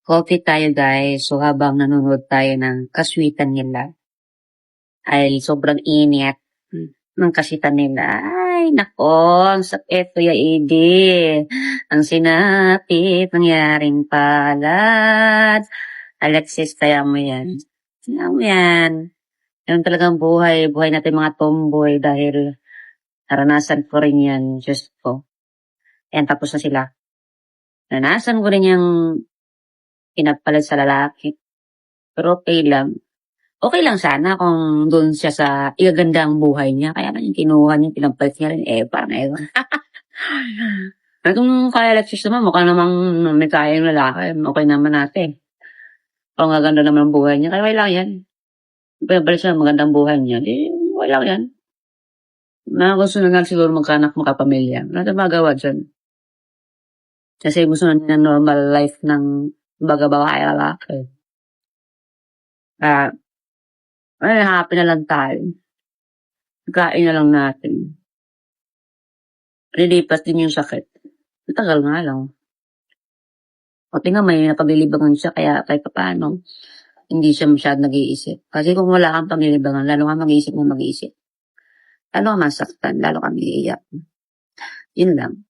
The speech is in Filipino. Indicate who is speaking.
Speaker 1: Coffee tayo guys. So habang nanonood tayo ng kaswitan nila, ay sobrang init ng kaswitan nila. Ay, nako, ang sakit Kuya Edi. Ang sinapit, nangyaring palad. Alexis, kaya mo yan. Kaya mo yan. Yan talagang buhay. Buhay natin mga tomboy dahil naranasan ko rin yan. Diyos ko. Ayan, tapos na sila. Naranasan ko rin yung pinapalad sa lalaki. Pero okay lang. Okay lang sana kung doon siya sa igaganda ang buhay niya. Kaya man yung kinuha niya, pinampalit niya rin. Parang ewan. Kung kaya Alexis naman, mukha namang may kaya yung lalaki. Okay naman natin. Kung gaganda naman ang buhay niya, kaya okay lang yan. Pinapalit siya magandang buhay niya. Okay lang yan. Gusto na nga siguro magkanak, makapamilya. Wala na magawa dyan. Kasi gusto na niya normal life ng babae lalaki. Ay, happy na lang tayo. Kain na lang natin. Lilipas din yung sakit. Matagal nga lang. O tingnan, may napaglilibangan siya, kaya kahit paano, hindi siya masyadong nag-iisip. Kasi kung wala kang paglilibangan, lalo ka mag-iisip mo mag-iisip. Lalo ka masaktan, lalo ka mag-iiyak. Yun lang.